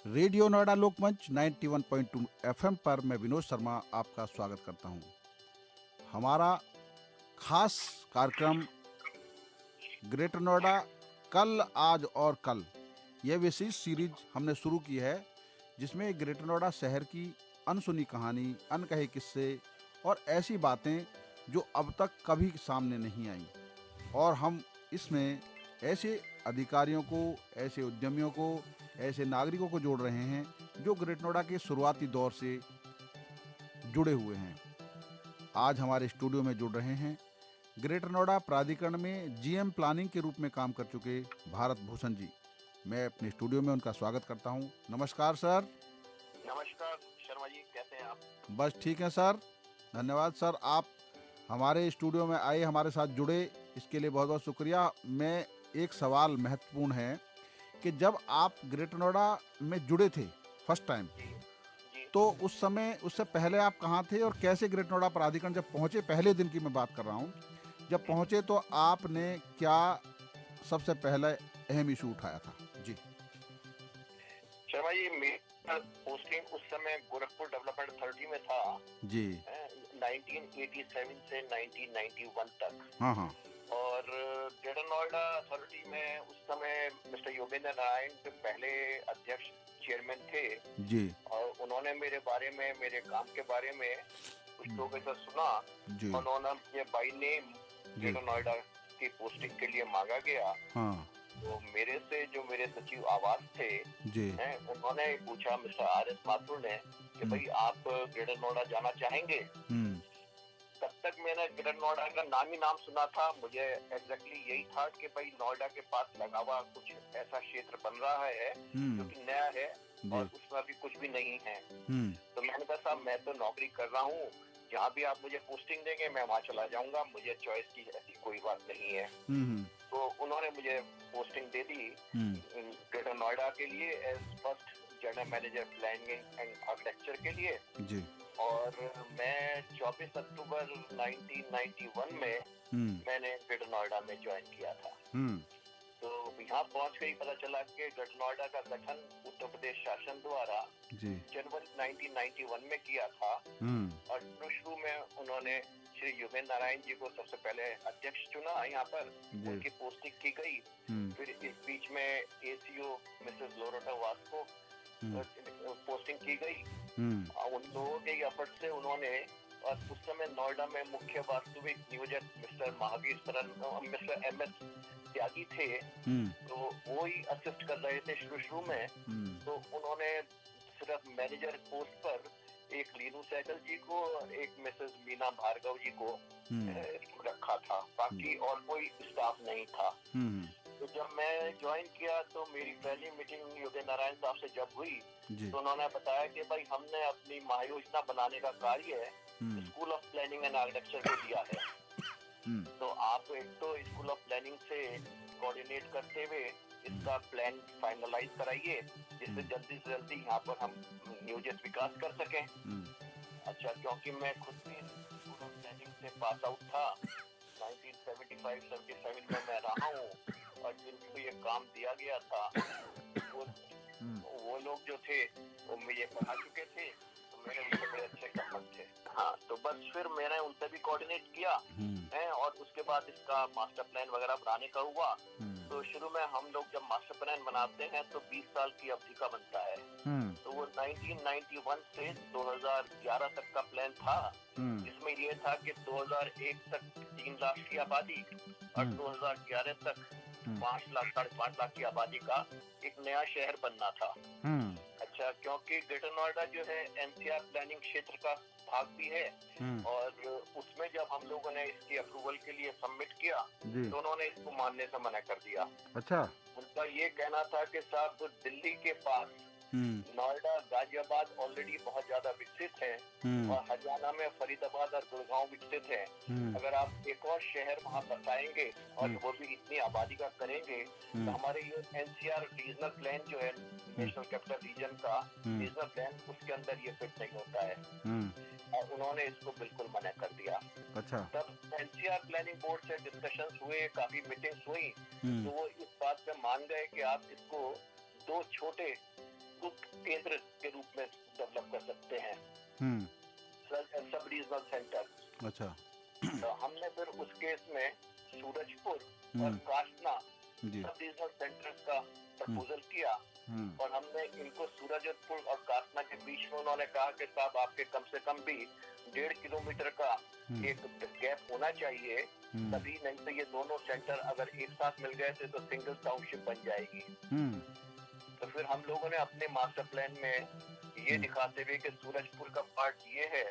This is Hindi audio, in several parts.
रेडियो नोएडा लोकमंच 91.2 एफएम पर मैं विनोद शर्मा आपका स्वागत करता हूं। हमारा खास कार्यक्रम ग्रेटर नोएडा कल, आज और कल, यह विशेष सीरीज हमने शुरू की है जिसमें ग्रेटर नोएडा शहर की अनसुनी कहानी, अनकहे किस्से और ऐसी बातें जो अब तक कभी सामने नहीं आई। और हम इसमें ऐसे अधिकारियों को, ऐसे उद्यमियों को, ऐसे नागरिकों को जोड़ रहे हैं जो ग्रेटर नोएडा के शुरुआती दौर से जुड़े हुए हैं। आज हमारे स्टूडियो में जुड़ रहे हैं ग्रेटर नोएडा प्राधिकरण में जीएम प्लानिंग के रूप में काम कर चुके भारत भूषण जी। मैं अपने स्टूडियो में उनका स्वागत करता हूं। नमस्कार सर। नमस्कार शर्मा जी, कैसे हैं आप? बस ठीक है सर, धन्यवाद सर। आप हमारे स्टूडियो में आए, हमारे साथ जुड़े, इसके लिए बहुत बहुत शुक्रिया। मैं एक सवाल महत्वपूर्ण है कि जब आप ग्रेटर नोएडा में जुड़े थे फर्स्ट टाइम, जी तो उस समय, उससे पहले आप कहाँ थे और कैसे ग्रेटर नोएडा प्राधिकरण जब पहुँचे, पहले दिन की मैं बात कर रहा हूँ, जब पहुँचे तो आपने क्या सबसे पहले अहम इशू उठाया था? जी शर्मा जी, मेरा पोस्टिंग उस समय गोरखपुर डेवलपमेंट अथॉरिटी में था जी। 1987 से 1991 तक। हाँ हाँ। और ग्रेटर नोएडा अथॉरिटी में उस समय मिस्टर योगेंद्र नारायण जो पहले अध्यक्ष चेयरमैन थे, जी और उन्होंने मेरे बारे में, मेरे काम के बारे में कुछ लोगों से सुना। जी उन्होंने मुझे बाई नेम जी। ग्रेटर नोएडा की पोस्टिंग के लिए मांगा गया। हाँ तो मेरे से जो मेरे सचिव आवास थे जी। हैं, उन्होंने पूछा मिस्टर आर एस माथुर ने कि भाई आप ग्रेटर नोएडा जाना चाहेंगे? तब तक मैंने ग्रेटर नोएडा का नाम ही नाम सुना था। मुझे एग्जैक्टली यही था कि भाई नोएडा के पास लगा हुआ कुछ ऐसा क्षेत्र बन रहा है जो कि नया है और उसमें अभी कुछ भी नहीं है। तो मैंने कहा साहब, मैं तो नौकरी कर रहा हूँ, जहाँ भी आप मुझे पोस्टिंग देंगे मैं वहाँ चला जाऊंगा, मुझे चॉइस की ऐसी कोई बात नहीं है। तो उन्होंने मुझे पोस्टिंग दे दी ग्रेटर नोएडा के लिए as first general manager planning and architecture के लिए जी। और मैं 24 अक्टूबर 1991 में मैंने ग्रेटर नोएडा में ज्वाइन किया था। तो यहाँ पहुँच कर ही पता चला कि ग्रेटर नोएडा का गठन उत्तर प्रदेश शासन द्वारा जनवरी 1991 में किया था। और शुरू में उन्होंने श्री योगेंद्र नारायण जी को सबसे पहले अध्यक्ष चुना, यहाँ पर उनकी पोस्टिंग की गई। फिर इस बीच में एसीओ मिसेस लोरोटा वास्को पोस्टिंग की गई। उन लोगों के एफर्ट से उन्होंने, और उस समय नोएडा में मुख्य वास्तविक नियोजक mister Mahavir Saran, mister M S Tyagi थे, तो वो ही असिस्ट कर रहे थे शुरू में। तो उन्होंने सिर्फ मैनेजर पोस्ट पर एक लीनू सहगल जी को और एक मिसेस मीना भार्गव जी को रखा था, बाकी और कोई स्टाफ नहीं था। तो जब मैं ज्वाइन किया तो मेरी पहली मीटिंग योगेंद्र नारायण साहब से जब हुई तो उन्होंने बताया कि भाई हमने अपनी महायोजना बनाने का कार्य school of planning and architecture को दिया है। तो आप एक तो स्कूल ऑफ प्लानिंग से कोऑर्डिनेट करते हुए इसका प्लान फाइनलाइज कराइए, जिससे जल्दी से जल्दी यहाँ पर हम नियोजित विकास कर सकें। अच्छा, क्योंकि मैं खुद भी स्कूल ऑफ प्लानिंग से पास आउट था, 1975-77 में मैं रहा हूँ, और जिनको ये काम दिया गया था वो लोग जो थे वो मुझे पढ़ा चुके थे, तो मेरे उनसे बड़े अच्छे संबंध थे। हाँ, तो बस फिर मैंने उनसे भी कोऑर्डिनेट किया है, और उसके बाद इसका मास्टर प्लान वगैरह बनाने का हुआ। तो शुरू में हम लोग जब मास्टर प्लान बनाते हैं तो 20 साल की अवधि का बनता है। तो वो 1991 से 2011 तक का प्लान था, जिसमें ये था कि 2001 तक 3 लाख की आबादी और 2011 तक 5 लाख, 5.5 लाख की आबादी का एक नया शहर बनना था। अच्छा, क्योंकि ग्रेटर नोएडा जो है एनसीआर प्लानिंग क्षेत्र का भाग भी है, और उसमें जब हम लोगों ने इसकी अप्रूवल के लिए सबमिट किया तो उन्होंने इसको मानने से मना कर दिया। अच्छा। उनका ये कहना था कि साहब, दिल्ली के पास नोएडा, गाजियाबाद ऑलरेडी बहुत ज्यादा विकसित है, और हरियाणा में फरीदाबाद और गुड़गांव विकसित है। अगर आप एक और शहर वहाँ बसाएंगे और वो भी इतनी आबादी का करेंगे तो हमारे ये एनसीआर रीजनल प्लान जो है, नेशनल कैपिटल रीजन का रीजनल प्लान, उसके अंदर ये फिट नहीं होता है। और उन्होंने इसको बिल्कुल मना कर दिया। अच्छा। तब एनसीआर प्लानिंग बोर्ड से डिस्कशंस हुए, काफी मीटिंग्स हुई, तो वो इस बात पे मान गए कि आप इसको 2 छोटे केंद्र के रूप में डेवलप कर सकते हैं, सब रीजनल सेंटर। अच्छा। तो हमने फिर उस केस में सूरजपुर और कासना सब रीजनल सेंटर्स का प्रपोजल किया, और हमने इनको सूरजपुर और कासना के बीच में उन्होंने कहा कि साहब आपके कम से कम भी 1.5 किलोमीटर का एक गैप होना चाहिए, तभी, नहीं तो ये दोनों सेंटर अगर एक साथ मिल गए थे तो सिंगल टाउनशिप बन जाएगी। तो फिर हम लोगों ने अपने मास्टर प्लान में ये दिखाते हुए कि सूरजपुर का पार्ट ये है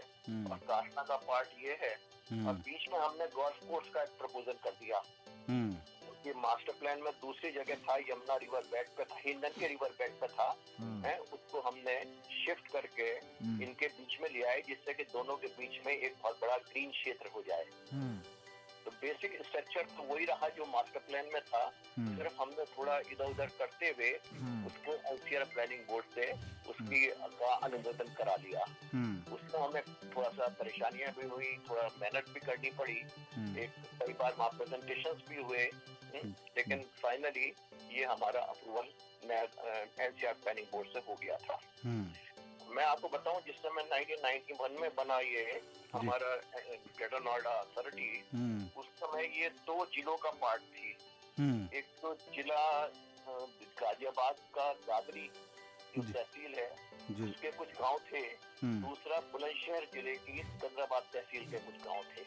और कासना का पार्ट ये है, और बीच में हमने गोल्फ कोर्स का एक प्रपोजल कर दिया। ये मास्टर प्लान में दूसरी जगह था, यमुना रिवर बेड पे था, हिंडन के रिवर बेड पे था, उसको हमने शिफ्ट करके इनके बीच में लिया है, जिससे कि दोनों के बीच में एक बहुत बड़ा ग्रीन क्षेत्र हो जाए। तो बेसिक स्ट्रक्चर तो वही रहा जो मास्टर प्लान में था, सिर्फ हमने थोड़ा इधर उधर करते हुए उसको एनसीआर प्लानिंग बोर्ड से उसकी अनुमोदन करा लिया। उसमें हमें थोड़ा सा परेशानियां भी हुई, थोड़ा मेहनत भी करनी पड़ी, एक कई बार वहाँ प्रेजेंटेशंस भी हुए, लेकिन फाइनली ये हमारा अप्रूवल एनसीआर प्लानिंग बोर्ड से हो गया था। मैं आपको बताऊं, जिस समय 1991 में बना ये हमारा ग्रेटर नोएडा अथॉरिटी, उस समय ये 2 जिलों का पार्ट थी। एक तो जिला गाजियाबाद का दादरी जो तहसील है उसके कुछ गांव थे, दूसरा बुलंदशहर जिले की सिकंदराबाद तहसील के कुछ गांव थे।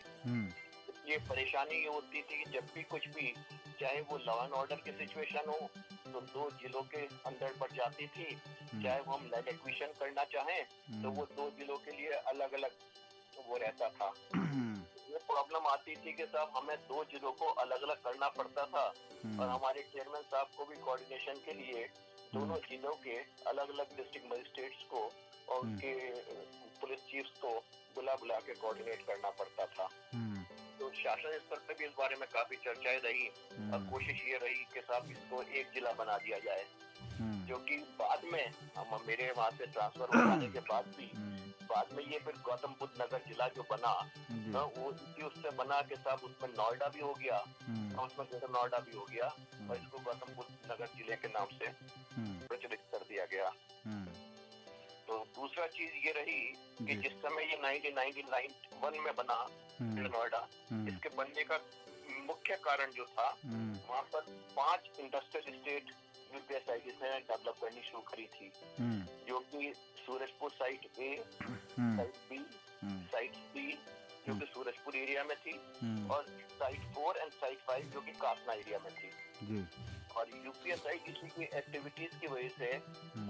ये परेशानी ये होती थी कि जब भी कुछ भी, चाहे वो लॉ एंड ऑर्डर की सिचुएशन हो तो 2 जिलों के अंदर पड़ जाती थी, चाहे वो हम लैंड एक्विजिशन करना चाहें तो वो 2 जिलों के लिए अलग अलग वो रहता था। ये प्रॉब्लम आती थी कि साहब हमें 2 जिलों को अलग अलग करना पड़ता था, और हमारे चेयरमैन साहब को भी कोऑर्डिनेशन के लिए दोनों जिलों के अलग अलग डिस्ट्रिक्ट मजिस्ट्रेट्स को और उनके पुलिस चीफ्स को बुला के कोऑर्डिनेट करना पड़ता था। तो शासन स्तर पर भी इस बारे में काफी चर्चाएं रही, और कोशिश ये रही कि साहब इसको एक जिला बना दिया जाए, जो कि बाद में मेरे वहाँ से ट्रांसफर हो जाने के बाद में ये फिर गौतम बुद्ध नगर जिला जो बना, वो इसी उससे बना के साहब उसमें नोएडा भी हो गया और उसमें ग्रेटर नोएडा भी हो गया, और इसको गौतम बुद्ध नगर जिले के नाम से प्रचलित कर दिया गया। तो दूसरा चीज ये रही कि जिस समय ये 1991 में बना नोएडा, इसके बनने का मुख्य कारण जो था, वहाँ पर 5 इंडस्ट्रियल एस्टेट यूपीएसआईडी ने डेवलप करनी शुरू करी थी, जो कि सूरजपुर साइट ए, साइट बी, साइट सी जो कि सूरजपुर एरिया में थी, और साइट 4 एंड साइट 5 जो कि कासना एरिया में थी। और यूपीएसआईडी की एक्टिविटीज की वजह से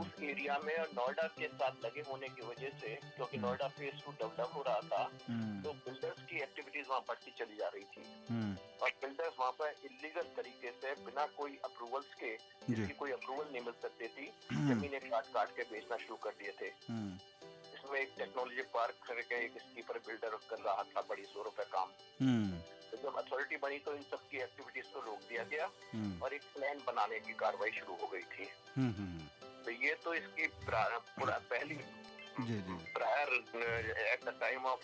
उस एरिया में और नोएडा के साथ लगे होने की वजह से, क्योंकि नोएडा फेज 2 डेवलप हो रहा था, तो बिल्डर्स की एक्टिविटीज वहाँ बढ़ती चली जा रही थी, और बिल्डर्स वहाँ पर इलीगल तरीके से बिना कोई अप्रूवल्स के, जिसकी कोई अप्रूवल नहीं मिल सकती थी, जमीनें काट के बेचना शुरू कर दिए थे। इसमें एक टेक्नोलॉजी पार्क करके एक स्कीपर बिल्डर कर रहा था बड़ी जोरों पे काम। तो जब अथॉरिटी बनी तो इन सब की एक्टिविटीज को रोक दिया गया और एक प्लान बनाने की कार्रवाई शुरू हो गई थी। तो ये तो इसकी पहली prior at the time of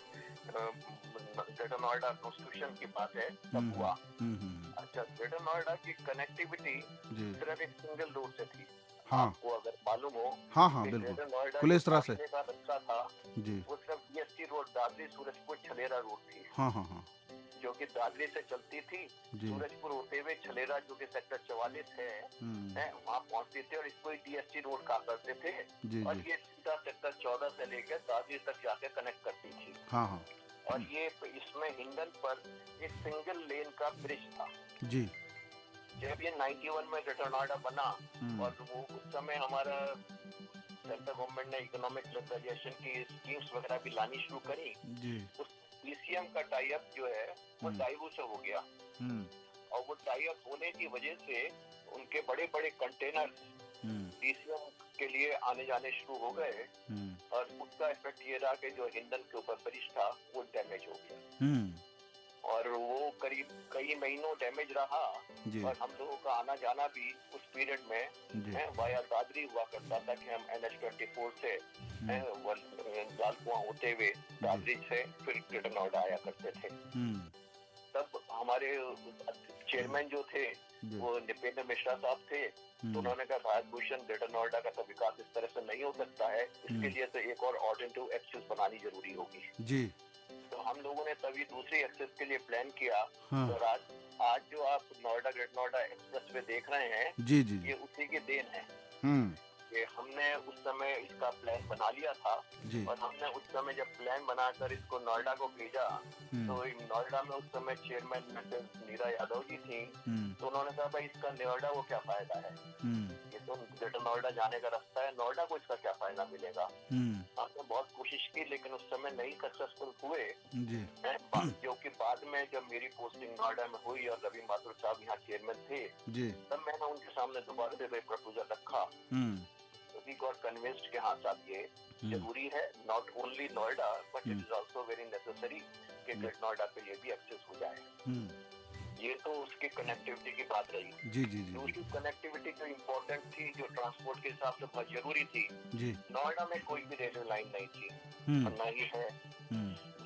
greater Noida constitution की बात है, तब हुआ। अच्छा, ग्रेटर नोएडा की कनेक्टिविटी सिर्फ एक सिंगल रोड से थी। आपको अगर मालूम हो, बिल्कुल, नोएडा कुलेसरा से का रास्ता था, वो सिर्फ BST road, Dadri Surajpur Chhalera road थी, जो कि दादरी से चलती थी, सूरजपुर होते हुए छलेरा जो कि सेक्टर 44 है वहाँ पहुँचती थी, और इसको डीएसटी रोड कहा करते थे, और ये सीधा सेक्टर 14 से लेकर दादरी तक जाके कनेक्ट करती थी। और ये इसमें हिंडन पर एक सिंगल लेन का ब्रिज था। जब ये 91 में ग्रेटर नोएडा बना, और वो उस समय हमारा सेंट्रल गवर्नमेंट ने इकोनॉमिक लिबरलाइजेशन की स्कीम्स वगैरह भी लानी शुरू करी, उस डीसीएम का टाई अप जो है वो डाइवो से हो गया, और वो टाई अप होने की वजह से उनके बड़े बड़े कंटेनर डीसीएम के लिए आने जाने शुरू हो गए, और उसका इफेक्ट ये रहा कि जो हिंडन के ऊपर ब्रिज था वो डैमेज हो गया, और वो करीब कई महीनों डैमेज रहा, और हम लोगों का आना जाना भी उस पीरियड में वाया दादरी हुआ करता था कि हम NH-24 से लालकुआं होते हुए दादरी से फिर ग्रेटर नोएडा आया करते थे। तब हमारे चेयरमैन जो थे वो निपेंद्र मिश्रा साहब थे, तो उन्होंने कहा भारत भूषण ग्रेटर नोएडा का तो विकास इस तरह से नहीं हो सकता है, इसके लिए तो एक और ऑल्टरनेटिव एक्सेस बनानी जरूरी होगी जी। तो हम लोगों ने तभी दूसरी एक्सेस के लिए प्लान किया। हाँ। और आज जो आप Noida greater Noida express way देख रहे हैं, जी जी, ये उसी की देन है। ये हमने उस समय इसका प्लान बना लिया था जी। और हमने उस समय जब प्लान बनाकर इसको नोएडा को भेजा तो नोएडा में उस समय चेयरमैन मिसेस नीरा यादव जी थी, तो उन्होंने कहा भाई इसका नोएडा को क्या फायदा है, ये तो ग्रेटर नोएडा जाने का रास्ता है, नोएडा को इसका क्या फायदा मिलेगा। हमने बहुत कोशिश की लेकिन उस समय नहीं सक्सेसफुल हुए जी। जो कि बाद में जब मेरी पोस्टिंग नोएडा में हुई और रवि माथुर साहब यहाँ चेयरमैन थे जी, तब मैंने उनके सामने दोबारा से प्रपोजल रखा। We got convinced कि हाँ साहब ये जरूरी है, not only Noida but it is also very necessary कि ग्रेटर नोएडा के लिए भी एक्सेस हो जाए। ये तो उसकी कनेक्टिविटी की बात रही। जी जी जी। दूसरी कनेक्टिविटी जो इम्पोर्टेंट थी, जो ट्रांसपोर्ट के हिसाब से बहुत जरूरी थी जी, नोएडा में कोई भी रेलवे लाइन नहीं थी और न ही है।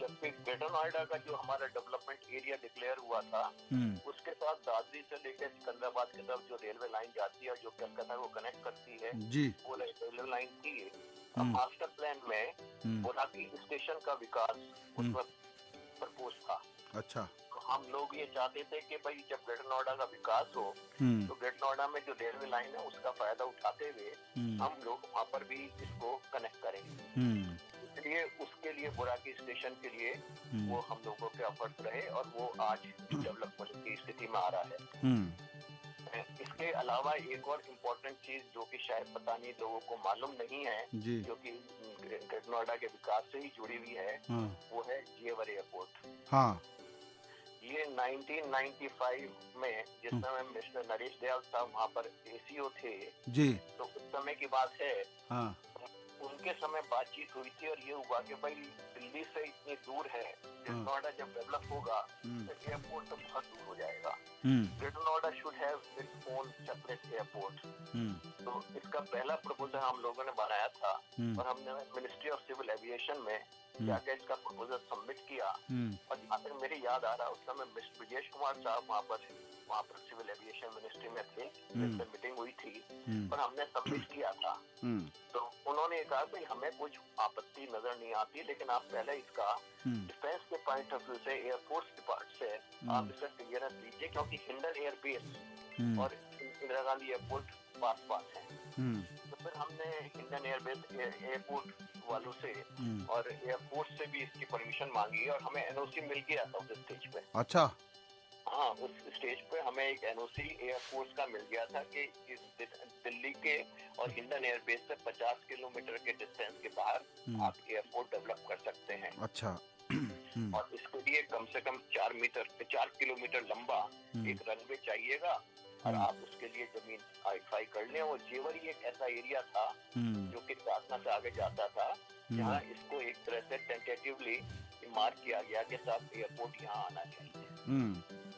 जबकि ग्रेटर नोएडा का जो हमारा डेवलपमेंट एरिया डिक्लेयर हुआ था उसके साथ दादरी से लेकर सिकंदराबाद की तरफ जो रेलवे लाइन जाती है और जो कलकत्ता को कनेक्ट करती है जी, वो रेलवे लाइन थी। अब मास्टर प्लान में बुराकी स्टेशन का विकास उसमें प्रपोज था। अच्छा। तो हम लोग ये चाहते थे कि भाई जब ग्रेटर नोएडा का विकास हो तो ग्रेटर नोएडा में जो रेलवे लाइन है उसका फायदा उठाते हुए हम लोग वहाँ पर भी इसको कनेक्ट करेंगे। इसलिए उसके लिए बुराकी स्टेशन के लिए वो हम लोगों के एफर्ट रहे और वो आज डेवलपमेंट की स्थिति में आ रहा है। इसके अलावा एक और इम्पोर्टेंट चीज जो कि शायद पता नहीं लोगों को मालूम नहीं है जो कि ग्रेटर नोएडा के विकास से ही जुड़ी हुई है, वो है जेवर एयरपोर्ट। हाँ। ये 1995 में जिस समय मिस्टर नरेश दयाल साहब वहाँ पर एसीओ थे जी, तो उस समय की बात है। हाँ। उनके समय बातचीत हुई थी और ये हुआ कि भाई दिल्ली से इतनी दूर है, नोएडा जब डेवलप होगा तो एयरपोर्ट तो बहुत दूर हो जाएगा। Greater Noida should have its own separate airport. तो इसका पहला प्रपोजल हम लोगों ने बनाया था और हमने मिनिस्ट्री ऑफ सिविल एविएशन में जाकर इसका प्रपोजल सबमिट किया। और जहाँ तक मेरी याद आ रहा है उस समय मिस्टर ब्रजेश कुमार साहब वहाँ पर सिविल एविएशन मिनिस्ट्री में थे, जिससे मीटिंग हुई थी और हमने सबमिट किया था। तो उन्होंने कहा कि हमें कुछ आपत्ति नजर नहीं आती लेकिन आप पहले इसका डिफेंस के पॉइंट ऑफ व्यू से एयरफोर्स डिपार्टमेंट से आप इसका क्लियरेंस लीजिए क्योंकि हिंडन एयरबेस और इंदिरा गांधी एयरपोर्ट पास है। तो फिर हमने हिंडन एयरपोर्ट वालों से और एयरफोर्स से भी इसकी परमिशन मांगी और हमें एनओसी मिल गया था उस स्टेज पे। अच्छा। हाँ, उस स्टेज पे हमें एक एनओसी एयरफोर्स का मिल गया था कि इस दिल्ली के और हिंडन एयरबेस से 50 किलोमीटर के डिस्टेंस के बाहर आप एयरपोर्ट डेवलप कर सकते हैं। अच्छा। और इसके लिए कम से कम 4 किलोमीटर लंबा एक रनवे चाहिएगा और आप उसके लिए जमीन आइडेंटिफाई कर लें। और जेवर ही एक ऐसा एरिया था जो कि साधना से आगे जाता था जहाँ इसको एक तरह से टेंटेटिवली मार्क किया गया कि साहब एयरपोर्ट यहाँ आना चाहिए।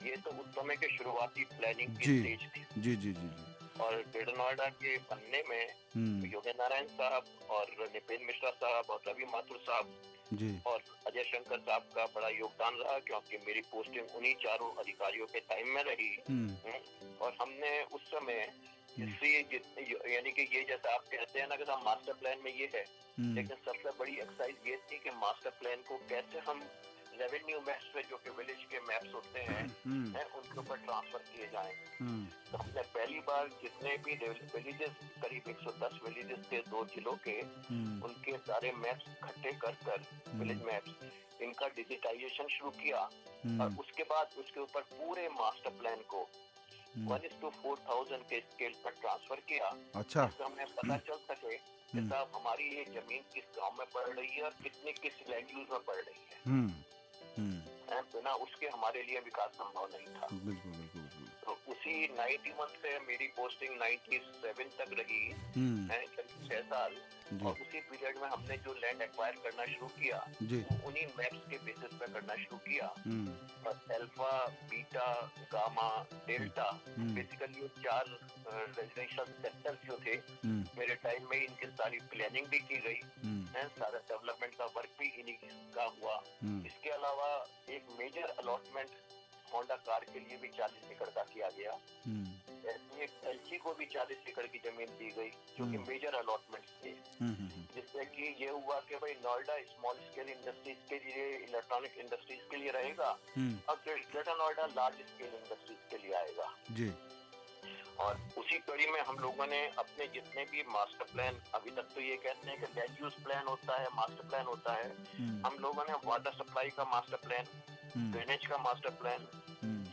ये तो उस समय के शुरुआती प्लानिंग की स्टेज थी। जी जी जी। और ग्रेटर नोएडा के बनने में योगेंद्र नारायण साहब और निपेन मिश्रा साहब और रवि माथुर साहब जी और अजय शंकर साहब का बड़ा योगदान रहा क्योंकि मेरी पोस्टिंग उन्हीं चारों अधिकारियों के टाइम में रही। और हमने उस समय यानी कि ये जैसा आप कहते हैं ना कि मास्टर प्लान में ये है, लेकिन सबसे बड़ी एक्सरसाइज ये थी कि मास्टर प्लान को कैसे हम रेवेन्यू मैप्स पे जो कि विलेज के मैप्स होते हैं उनके ऊपर ट्रांसफर किए जाएं। तो हमने पहली बार जितने भी विलेजेस, करीब 110 विलेजेस थे 2 जिलों के, उनके सारे मैप्स इकट्ठे कर विलेज मैप्स इनका डिजिटाइजेशन शुरू किया और उसके बाद उसके ऊपर पूरे मास्टर प्लान को 1:4000 के स्केल पर ट्रांसफर किया। अच्छा। तो हमें पता चल सके कि साहब हमारी ये जमीन किस गांव में पड़ रही है और किस लैंड यूज में पड़ रही है। बिना उसके हमारे लिए विकास संभव नहीं था। बिल्कुल बिल्कुल बिल्कुल। तो उसी 91 से मेरी पोस्टिंग 97 तक रही, 6 साल। और उसी पीरियड में हमने जो लैंड एक्वायर करना शुरू किया वो उन्हीं मैप्स के बेसिस पे करना शुरू किया। और alpha, beta, gamma, delta, basically ये 4 रेजिडेंशियल सेक्टर्स जो थे मेरे टाइम में इनकी सारी प्लानिंग भी की गई, सारा डेवलपमेंट का वर्क भी इन्हीं का हुआ। इसके अलावा एक मेजर अलॉटमेंट होंडा कार के लिए भी 40 एकड़ का किया गया। एलजी को भी 40 एकड़ की जमीन दी गई, जो कि मेजर अलॉटमेंट थे, जिससे कि ये हुआ कि भाई नोएडा स्मॉल स्केल इंडस्ट्रीज के लिए, इलेक्ट्रॉनिक इंडस्ट्रीज के लिए रहेगा और greater Noida large scale industries के लिए आएगा जी। और उसी कड़ी में हम लोगों ने अपने जितने भी मास्टर प्लान, अभी तक तो ये कहते हैं कि लैंड यूज प्लान होता है, मास्टर प्लान होता है, हम लोगों ने वाटर सप्लाई का मास्टर प्लान, ड्रेनेज का मास्टर प्लान,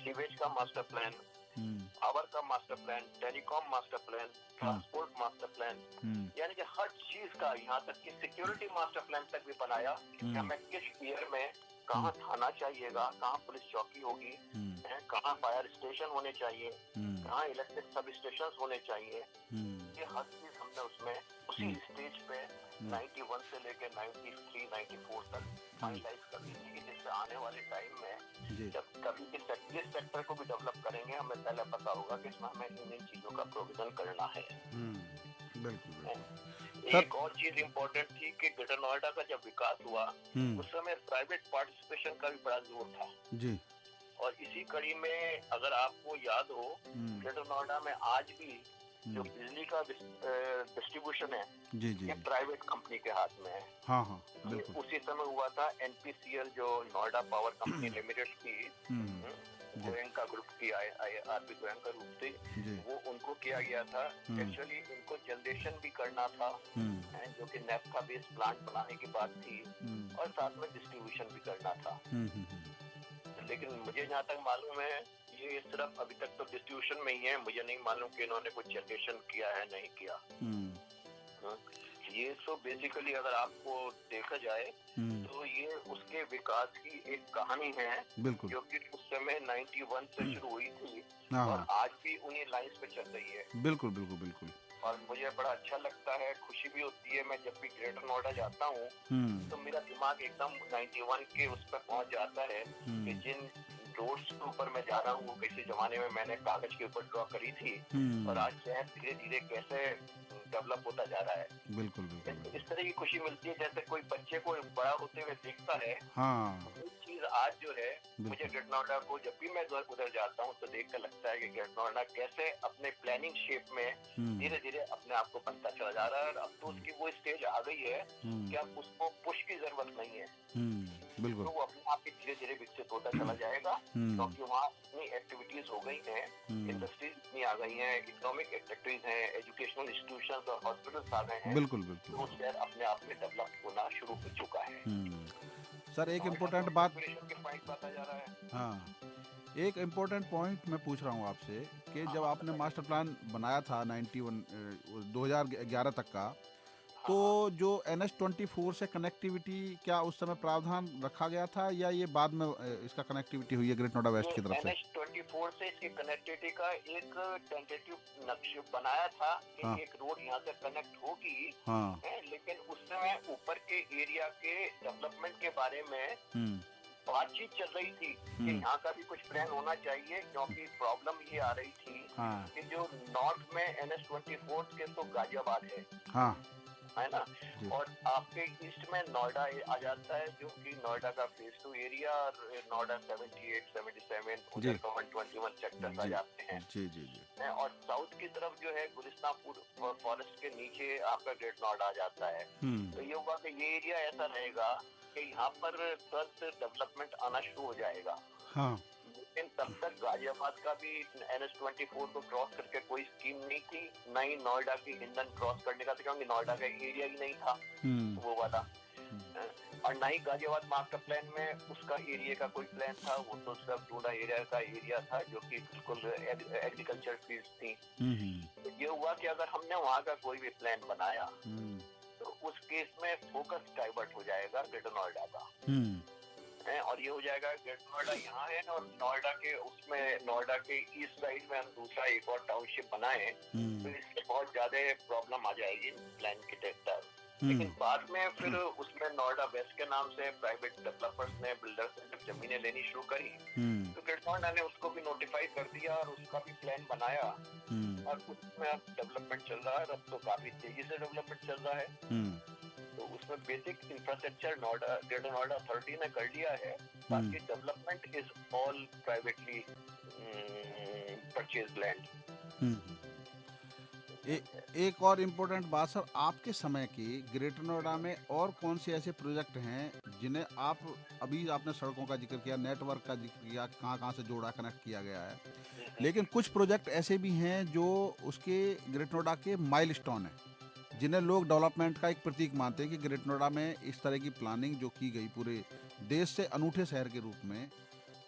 सीवेज का मास्टर प्लान, पावर का master plan, telecom master plan, transport master plan, यानी कि हर चीज का, यहाँ तक कि सिक्योरिटी मास्टर प्लान तक भी बनाया कि हमें किस ईयर में कहाँ थाना चाहिएगा, कहाँ पुलिस चौकी होगी, कहाँ फायर स्टेशन होने चाहिए, कहाँ इलेक्ट्रिक सब स्टेशन होने चाहिए, ये हर चीज हमने उसमें उसी स्टेज पे 91 से लेके 93, 94 तक फाइनलाइज कर दी थी, जिससे आने वाले टाइम में जब कभी इस सेक्टर को भी डेवलप करेंगे, हमें पहले पता होगा कि इसमें हमें इन चीजों का प्रोविजन करना है। बिल्कुल। एक और चीज इम्पोर्टेंट थी कि ग्रेटर नोएडा का जब विकास हुआ उस समय प्राइवेट पार्टिसिपेशन का भी बड़ा जोर था जी। और इसी कड़ी में अगर आपको याद हो, ग्रेटर नोएडा में आज भी जो बिजली का डिस्ट्रीब्यूशन है जी जी, ये प्राइवेट कंपनी के हाथ में है। हाँ हाँ, बिल्कुल। उसी समय हुआ था एनपीसीएल जो नोएडा पावर कंपनी लिमिटेड की, गोयनका ग्रुप की, आरबी गोयनका ग्रुप थी, वो उनको किया गया था। एक्चुअली इनको जनरेशन भी करना था, जो कि नेफ्था बेस्ड प्लांट बनाने की बात थी, और साथ में डिस्ट्रीब्यूशन भी करना था। लेकिन मुझे जहाँ तक मालूम है, ये सिर्फ अभी तक तो डिस्ट्रीब्यूशन में ही है, मुझे नहीं मालूम कि इन्होंने कुछ जनरेशन किया है नहीं किया। ये तो बेसिकली अगर आपको देखा जाए तो ये उसके विकास की एक कहानी है, जो कि उस समय 91 से शुरू हुई थी और आज भी उन्हीं लाइंस पे चल रही है। बिल्कुल बिल्कुल बिल्कुल। और मुझे बड़ा अच्छा लगता है, खुशी भी होती है, मैं जब भी ग्रेटर नोएडा जाता हूँ तो मेरा दिमाग एकदम 91 के उस पर पहुँच जाता है कि जिन रोड्स के ऊपर मैं जा रहा हूँ, वो किसी जमाने में मैंने कागज के ऊपर ड्रॉ करी थी और आज शहर धीरे धीरे कैसे डेवलप होता जा रहा है। बिल्कुल बिल्कुल। इस तरह की खुशी मिलती है जैसे कोई बच्चे को बड़ा होते हुए देखता है। हाँ। वो चीज आज जो है, मुझे ग्रेटर नोएडा को जब भी मैं उधर जाता हूँ तो देख कर लगता है कि ग्रेटर नोएडा कैसे अपने प्लानिंग शेप में धीरे धीरे अपने आप को बनता चला जा रहा है। अब तो उसकी वो स्टेज आ गई है कि अब उसको पुश की जरूरत नहीं है, बिल्कुल, तो वो अपने आप ही धीरे धीरे विकसित होता चला जाएगा, क्योंकि वहाँ इतनी एक्टिविटीज हो गई हैं, इंडस्ट्रीज इतनी आ गई हैं, इकोनॉमिक एक्टिविटीज हैं, एजुकेशनल इंस्टीट्यूशंस और हॉस्पिटल्स आ गए हैं। बिल्कुल बिल्कुल। तो शहर अपने आप में डेवलप होना शुरू हो चुका है। सर एक इम्पोर्टेंट बात आता जा रहा है। हाँ, एक इम्पोर्टेंट पॉइंट मैं पूछ रहा हूँ आपसे कि जब आपने मास्टर प्लान बनाया था 2011 तक का, तो जो NH-24 से कनेक्टिविटी क्या उस समय प्रावधान रखा गया था या ये बाद में इसका कनेक्टिविटी हुई है ग्रेटर नोएडा वेस्ट की तरफ से? NH-24 से इसकी कनेक्टिविटी का एक टेंटेटिव नक्शा बनाया था कि हाँ, एक रोड यहाँ से कनेक्ट होगी। हाँ, लेकिन उस समय ऊपर के एरिया के डेवलपमेंट के बारे में बातचीत चल रही थी कि यहाँ का भी कुछ प्लान होना चाहिए, क्योंकि प्रॉब्लम ये आ रही थी कि जो नॉर्थ में NH-24 के तो गाजियाबाद है, हाँ, है ना, और आपके ईस्ट में नोएडा आ जाता है, जो कि नोएडा का फेज 2 एरिया, और नोएडा 78, 77 उधर का 121 सेक्टर्स आ जाते हैं। जी जी जी। और साउथ की तरफ जो है गुलिस्तानपुर फॉरेस्ट के नीचे आपका ग्रेटर नोएडा आ जाता है। तो ये हुआ कि ये एरिया ऐसा रहेगा कि यहाँ पर तुरंत डेवलपमेंट आना शुरू हो जाएगा। हाँ, लेकिन तब तक गाजियाबाद का भी NH-24 को क्रॉस करके कोई स्कीम नहीं थी, न ही नोएडा की हिंदन क्रॉस करने का था, क्योंकि नोएडा का एरिया ही नहीं था वो वाला, और न ही गाजियाबाद मास्टर प्लान में उसका एरिया का कोई प्लान था। वो तो सिर्फ टूडा एरिया का एरिया था, जो कि बिल्कुल एग्रीकल्चर फील्ड थी। तो ये हुआ कि अगर हमने वहाँ का कोई भी प्लान बनाया तो उस केस में फोकस डाइवर्ट हो जाएगा ग्रेटर नोएडा का, और ये हो जाएगा ग्रेटर नोएडा यहाँ है, और नोएडा के उसमें नोएडा के ईस्ट साइड में हम दूसरा एक और टाउनशिप बनाए, तो इससे बहुत ज्यादा प्रॉब्लम आ जाएगी प्लान के तहत। लेकिन बाद में फिर उसमें नोएडा वेस्ट के नाम से प्राइवेट डेवलपर्स ने, बिल्डर्स ने जब जमीनें लेनी शुरू करी तो ग्रेटर नोएडा ने उसको भी नोटिफाई कर दिया और उसका भी प्लान बनाया, और उसमें अब डेवलपमेंट चल रहा है। अब तो काफी तेजी से डेवलपमेंट चल रहा है। तो उसमें basic infrastructure Noida greater Noida authority ने कर लिया है, बाकी development is all privately purchase land. एक और इम्पोर्टेंट बात सर, आपके समय की ग्रेटर नोएडा में और कौन से ऐसे प्रोजेक्ट हैं जिन्हें आप, अभी आपने सड़कों का जिक्र किया, नेटवर्क का जिक्र किया, कहाँ कहाँ से जोड़ा, कनेक्ट किया गया है, लेकिन कुछ प्रोजेक्ट ऐसे भी हैं जो उसके ग्रेटर नोएडा के माइलस्टोन हैं, जिन्हें लोग डेवलपमेंट का एक प्रतीक मानते हैं कि ग्रेटर नोएडा में इस तरह की प्लानिंग जो की गई पूरे देश से अनूठे शहर के रूप में,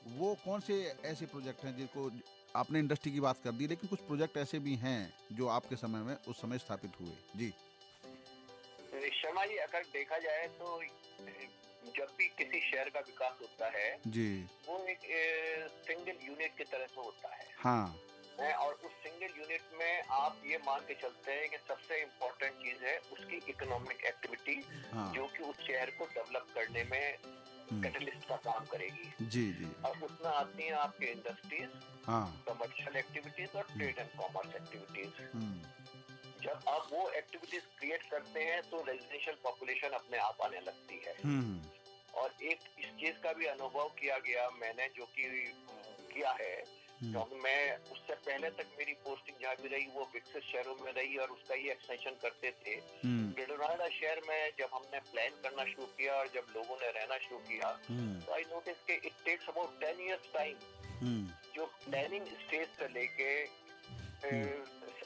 वो कौन से ऐसे प्रोजेक्ट हैं जिनको, आपने इंडस्ट्री की बात कर दी, लेकिन कुछ प्रोजेक्ट ऐसे भी हैं जो आपके समय में उस समय स्थापित हुए? जी शर्मा जी, अगर देखा जाए तो जब भी किसी शहर का विकास होता है जी, वो एक सिंगल यूनिट की तरह से होता है। हाँ, और उस सिंगल यूनिट में आप ये मान के चलते हैं कि सबसे इम्पोर्टेंट चीज है उसकी इकोनॉमिक एक्टिविटी, हाँ, जो कि उस शहर को डेवलप करने में कैटलिस्ट का काम करेगी। जी जी, और उसमें आती हैं आपके इंडस्ट्रीज, हाँ, कमर्शियल एक्टिविटीज और ट्रेड एंड कॉमर्स एक्टिविटीज। जब आप वो एक्टिविटीज क्रिएट करते हैं तो रेजिडेंशियल पॉपुलेशन अपने आप आने लगती है। और एक इस चीज का भी अनुभव किया गया मैंने, जो कि किया है, क्योंकि मैं उससे पहले तक मेरी पोस्टिंग जहाँ भी रही वो विकसित शहरों में रही और उसका ही एक्सटेंशन करते थे। ग्रेटर नोएडा शहर में जब हमने प्लान करना शुरू किया और जब लोगों ने रहना शुरू किया, तो आई नोटिस कि it takes about 10 years time, जो प्लानिंग स्टेज से लेके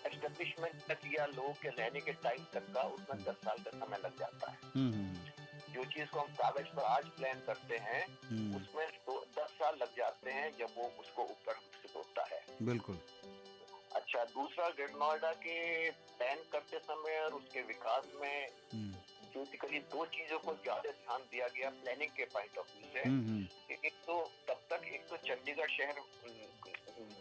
एस्टेब्लिशमेंट तक या लोगों के रहने के टाइम तक का, उसमें 10 साल का समय लग जाता है। जो चीज को हम कागज पर आज प्लान करते हैं उसमें तो 10 साल लग जाते हैं जब वो उसको ऊपर विकसित होता है। बिल्कुल। अच्छा, दूसरा, ग्रेटर नोएडा के प्लान करते समय और उसके विकास में बेसिकली दो चीजों को ज्यादा ध्यान दिया गया प्लानिंग के पॉइंट ऑफ व्यू से। एक तो तब तक एक तो चंडीगढ़ शहर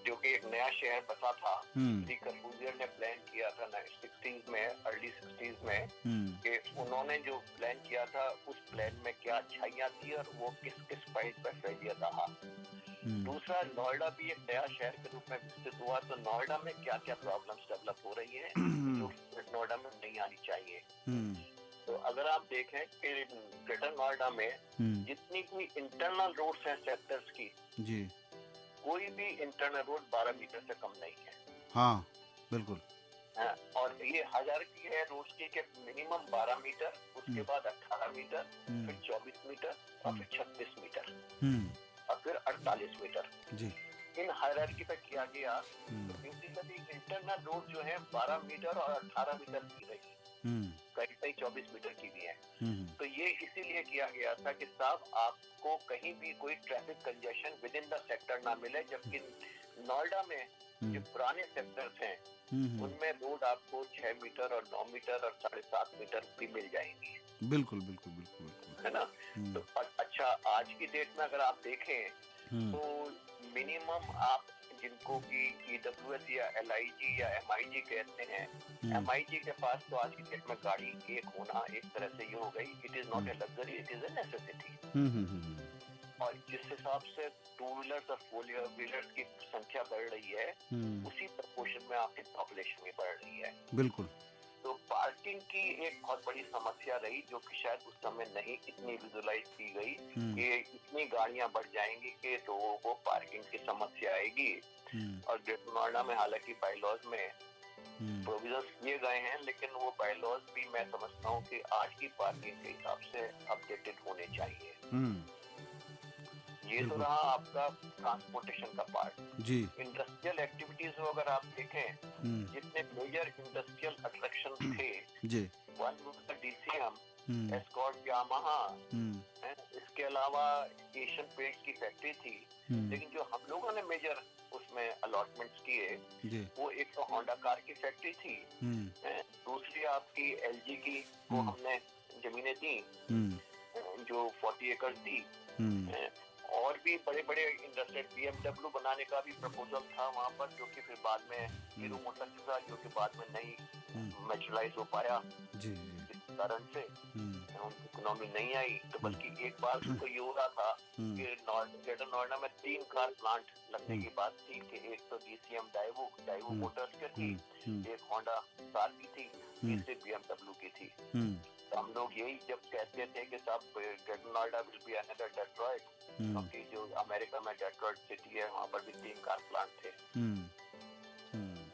जो कि एक नया शहर बसा था, ली कर्बूजियर ने प्लान किया था 60s में, अर्ली 60s में, कि उन्होंने जो प्लान किया था उस प्लान में क्या अच्छाइयाँ थी और वो किस किस पॉइंट पर फेलियर रहा। दूसरा, नोएडा भी एक नया शहर के रूप में विकसित हुआ, तो नोएडा में क्या क्या प्रॉब्लम्स डेवलप हो रही हैं जो नोएडा में नहीं आनी चाहिए। तो अगर आप देखें कि ग्रेटर नोएडा में जितनी भी इंटरनल रोड्स हैं सेक्टर्स की, जी, कोई भी इंटरनल रोड 12 मीटर से कम नहीं है। हाँ, बिल्कुल। हाँ, और ये हजार की है रोड्स की के मिनिमम 12 मीटर, उसके बाद 18 मीटर, फिर 24 मीटर और फिर 36 मीटर और फिर 48 मीटर। जी, इन हायरार्की पे किया गया। तो बेसिकली इंटरनल रोड जो है 12 मीटर और 18 मीटर की रही, कहीं 24 मीटर की भी है। तो ये इसीलिए किया गया था कि साहब आपको कहीं भी कोई traffic congestion with in the sector ना मिले, जबकि नोएडा में जो पुराने सेक्टर्स हैं उनमें रोड आपको 6 मीटर और 9 मीटर और 7.5 मीटर भी मिल जाएंगी। बिल्कुल बिल्कुल बिल्कुल बिल्कुल, है ना। तो अच्छा, आज की डेट में अगर आप देखें तो मिनिमम आप जिनको कि EWS या LIG या MIG कहते हैं, MIG के पास तो आज की डेट में गाड़ी एक होना एक तरह से ये हो गई, it is not a luxury, it is a necessity. और जिस हिसाब से 2 व्हीलर्स और 4 व्हीलर्स की संख्या बढ़ रही है, उसी प्रपोर्शन में आपकी पॉपुलेशन भी बढ़ रही है। बिल्कुल। तो पार्किंग की एक बहुत बड़ी समस्या रही, जो कि शायद उस समय नहीं इतनी विजुलाइज की गई कि इतनी गाड़ियां बढ़ जाएंगी कि लोगों को पार्किंग की समस्या आएगी। और ग्रेटर नोएडा में हालांकि बायलॉज में प्रोविजंस किए गए हैं, लेकिन वो बायलॉज भी मैं समझता हूँ कि आज की पार्किंग के हिसाब से अपडेटेड होने चाहिए। ये तो रहा आपका ट्रांसपोर्टेशन का पार्ट। जी, इंडस्ट्रियल एक्टिविटीज में अगर आप देखें, जितने मेजर इंडस्ट्रियल अट्रैक्शन थे, जी, वन DCM, एस्कॉर्ट, यामाहा, इसके अलावा एशियन पेंट्स की फैक्ट्री थी। लेकिन जो हम लोगों ने मेजर उसमें अलॉटमेंट्स किए, वो एक तो होंडा कार की फैक्ट्री थी, दूसरी आपकी LG की वो हमने जमीनें दी जो 40 एकड़ थी, और भी बड़े बड़े इंडस्ट्रियल BMW बनाने का भी प्रपोजल था वहाँ पर, जो कि फिर बाद में हीरो मोटर्स का, जो कि बाद में नहीं मैचुरलाइज हो पाया, जी, इस कारण से इकोनॉमी नहीं आई। तो बल्कि एक बार तो ये हो रहा था कि ग्रेटर नोएडा में 3 कार प्लांट लगने की बात थी, कि एक तो DCM डाइवो मोटर्स की थी, एक होंडा कार की थी, तीसरी BMW की थी। तो हम लोग यही जब कहते थे कि साहब greater Noida will be another Detroit, क्योंकि जो अमेरिका में डेट्रॉइट सिटी है वहाँ पर भी 3 कार प्लांट थे।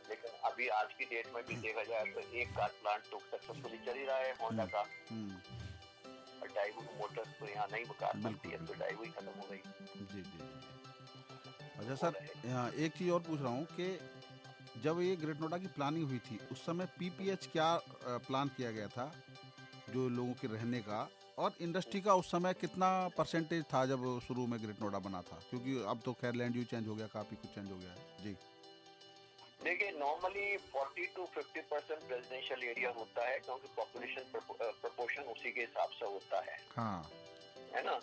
लेकिन अभी आज की डेट में भी देखा जाए तो एक कार प्लांट तो सक्सेसफुली चल ही रहा है होंडा का, और डाइवो मोटर्स तो यहाँ नहीं कार बनती है, तो डाइवो ही खत्म हो गई। जी जी। अच्छा सर, यहाँ एक चीज़ और पूछ रहा हूँ कि जब ये ग्रेट नोएडा की प्लानिंग हुई थी उस समय पीपीएच क्या प्लान किया गया था जो लोगों के रहने का, और इंडस्ट्री का उस समय कितना परसेंटेज था जब शुरू में ग्रेट नोएडा बना था, क्योंकि अब तो खैर लैंड यूज चेंज हो गया, काफ़ी कुछ चेंज हो गया है। जी देखिए, नॉर्मली 40 to 50% रेजिडेंशियल एरिया होता है, क्योंकि पॉपुलेशन प्रोपोर्शन उसी के हिसाब से होता है। हाँ, है ना,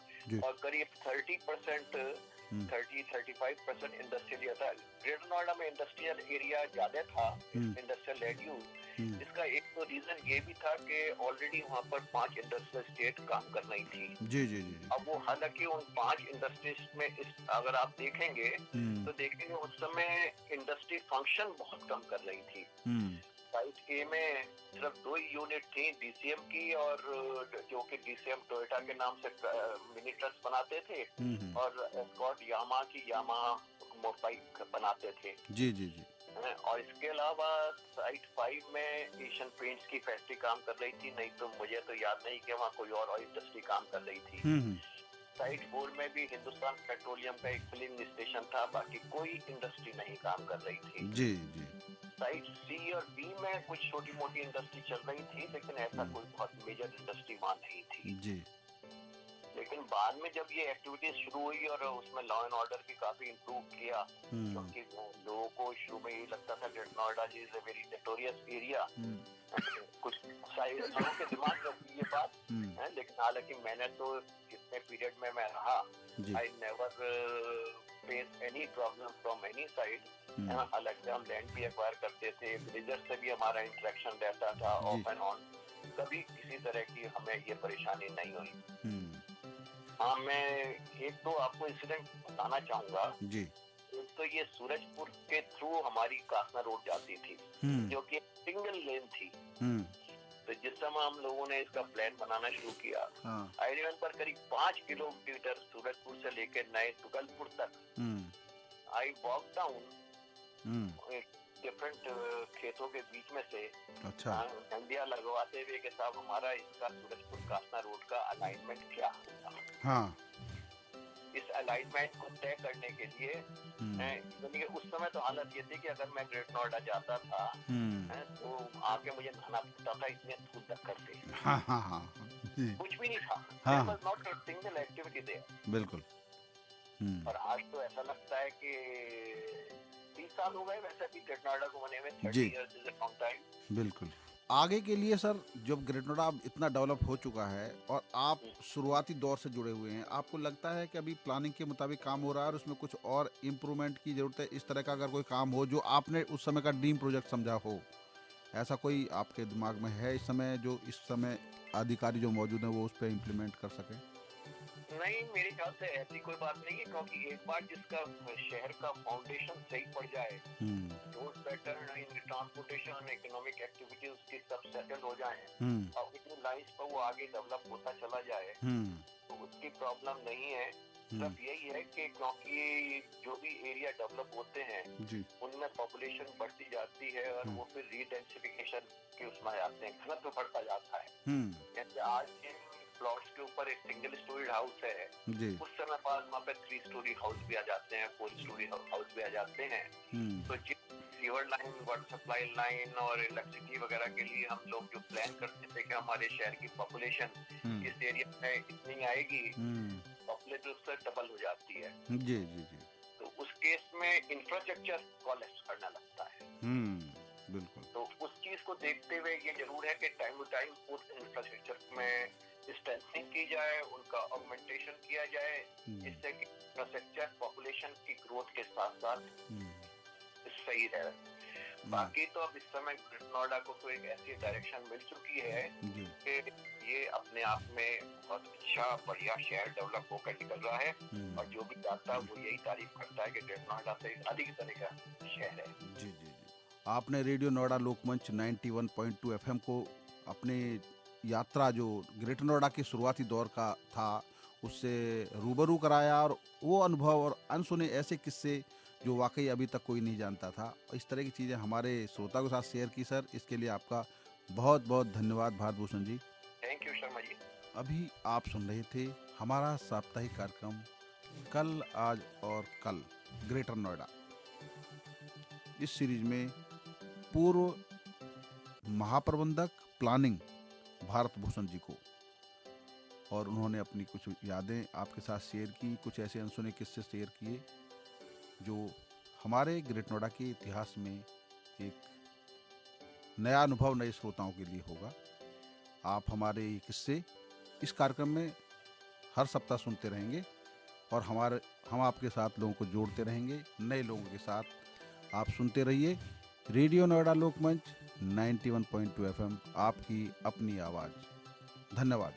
और करीब 30% 30-35% इंडस्ट्रियल एरिया था। ग्रेटर नोएडा में इंडस्ट्रियल एरिया ज्यादा था, इंडस्ट्रियल लैंड यूज। इसका एक तो रीजन ये भी था कि ऑलरेडी वहाँ पर 5 इंडस्ट्रियल स्टेट काम कर रही थी। जी जी जी। अब वो हालांकि उन 5 इंडस्ट्रीज में अगर आप देखेंगे तो देखेंगे उस समय इंडस्ट्री फंक्शन बहुत कम कर रही थी। साइट ए में सिर्फ 2 यूनिट थी डीसीएम की, और जो कि डीसीएम टोयोटा के नाम से मिनी ट्रक्स बनाते थे, और एस्कॉर्ट यामा की यामा मोटरबाइक बनाते थे। जी जी जी। और इसके अलावा साइट 5 में एशियन पेंट्स की फैक्ट्री काम कर रही थी, नहीं तो मुझे तो याद नहीं कि वहाँ कोई और इंडस्ट्री काम कर रही थी। साइट 4 में भी हिंदुस्तान पेट्रोलियम का एक फिलिंग स्टेशन था, बाकी कोई इंडस्ट्री नहीं काम कर रही थी। जी जी। साइट सी और बी में कुछ छोटी मोटी इंडस्ट्री चल रही थी, लेकिन ऐसा कोई बहुत मेजर इंडस्ट्री वहाँ नहीं थी। जी। लेकिन बाद में जब ये एक्टिविटीज शुरू हुई और उसमें लॉ एंड ऑर्डर भी काफी इम्प्रूव किया, क्योंकि लोगों को शुरू में ये लगता था कि Noida is a very notorious area, कुछ लोगों के दिमाग में ये बात है। लेकिन हालांकि मैंने तो जितने पीरियड में मैं रहा, I never face any problem from any side. हालांकि हम लैंड भी एक्वायर करते थे, विलेजर्स से भी हमारा इंटरेक्शन रहता था ऑफ एंड ऑन, कभी किसी तरह की हमें ये परेशानी नहीं हुई। हाँ, मैं एक तो आपको इंसिडेंट बताना चाहूंगा जी। एक तो ये सूरजपुर के थ्रू हमारी कासना रोड जाती थी, जो कि सिंगल लेन थी। तो जिस समय हम लोगों ने इसका प्लान बनाना शुरू किया, आई रिमेंबर करीब 5 किलोमीटर सूरजपुर से लेकर नए तुगलपुर तक आई वॉक डाउन डिफरेंट खेतों के बीच में से। अच्छा। डंडिया लगवाते हुए कि साहब हमारा इसका सूरजपुर कासना रोड का अलाइनमेंट क्या होगा। हाँ। इस अलाइनमेंट को तय करने के लिए यानी उस समय तो हालत ये थी कि अगर मैं ग्रेट नोएडा जाता था तो आके मुझे नहाना पड़ता था, इतने धूल धक्कर थे। हाँ हाँ हाँ। कुछ भी नहीं था। हाँ। There was not a single activity there. बिल्कुल। और आज तो ऐसा लगता है कि 30 साल हो गए वैसे भी ग्रेट नोएडा को बने हुए। 30 years is a long time. बिल्कुल। आगे के लिए सर, जब ग्रेट नोएडा अब इतना डेवलप हो चुका है और आप शुरुआती दौर से जुड़े हुए हैं, आपको लगता है कि अभी प्लानिंग के मुताबिक काम हो रहा है और उसमें कुछ और इम्प्रूवमेंट की ज़रूरत है? इस तरह का अगर कोई काम हो जो आपने उस समय का ड्रीम प्रोजेक्ट समझा हो, ऐसा कोई आपके दिमाग में है इस समय, जो इस समय अधिकारी जो मौजूद हैं वो उस पर इम्प्लीमेंट कर सके? नहीं, मेरे ख्याल से ऐसी कोई बात नहीं है, क्योंकि एक बार जिसका शहर का फाउंडेशन सही पड़ जाए, road pattern in transportation economic activities उसकी सब सेटल हो जाए और उतनी लाइन्स पर वो आगे डेवलप होता चला जाए, तो उसकी प्रॉब्लम नहीं है। सिर्फ यही है कि क्योंकि जो भी एरिया डेवलप होते हैं उनमें पॉपुलेशन बढ़ती जाती है और वो फिर रीडेंसिफिकेशन के उसमें आते हैं, घनत्व बढ़ता जाता है। जैसे आज प्लॉट्स के ऊपर एक सिंगल स्टोरी हाउस है, उस समय बाद वहाँ पे 3 स्टोरी हाउस भी आ जाते हैं, 4 स्टोरी हाउस भी आ जाते हैं। तो sewer line, water supply line और इलेक्ट्रिसिटी वगैरह के लिए हम लोग जो प्लान करते थे कि हमारे शहर की पॉपुलेशन इस एरिया में इतनी आएगी, पॉपुलेशन उससे डबल हो जाती है। जी जी जी। तो उस केस में इंफ्रास्ट्रक्चर कोलैप्स करना लगता है। बिल्कुल। तो उस चीज को देखते हुए ये जरूर है कि टाइम टू टाइम उस इंफ्रास्ट्रक्चर में स्ट्रेंथनिंग की जाए, उनका ऑगमेंटेशन किया जाए, जिससे कि इंफ्रास्ट्रक्चर पॉपुलेशन की ग्रोथ के साथ साथ सही रहे। बाकी तो अब इस समय ग्रेट नोएडा को तो एक ऐसी डायरेक्शन मिल चुकी है कि ये अपने आप में बहुत अच्छा बढ़िया शहर डेवलप होकर निकल रहा है, और जो भी जाता है वो यही तारीफ करता है कि ग्रेट नोएडा से अधिक तरह का शहर है। जी जी जी। आपने रेडियो नोएडा लोकमंच 91.2 FM को अपने यात्रा जो ग्रेट नोएडा के शुरुआती दौर का था उससे रूबरू कराया, और वो अनुभव और अनसुने ऐसे किस्से जो वाकई अभी तक कोई नहीं जानता था। इस तरह की चीज़ें हमारे श्रोता के साथ शेयर की सर, इसके लिए आपका बहुत बहुत धन्यवाद भारत भूषण जी। Thank you Sharma ji. अभी आप सुन रहे थे हमारा साप्ताहिक कार्यक्रम कल आज और कल ग्रेटर नोएडा। इस सीरीज में पूर्व महाप्रबंधक प्लानिंग भारत भूषण जी को, और उन्होंने अपनी कुछ यादें आपके साथ शेयर की, कुछ ऐसे अनसुने किस्से शेयर किए जो हमारे ग्रेटर नोएडा के इतिहास में एक नया अनुभव नए श्रोताओं के लिए होगा। आप हमारे ये किस्से इस कार्यक्रम में हर सप्ताह सुनते रहेंगे और हम आपके साथ लोगों को जोड़ते रहेंगे, नए लोगों के साथ। आप सुनते रहिए रेडियो नोएडा लोकमंच 91.2 FM, आपकी अपनी आवाज़। धन्यवाद।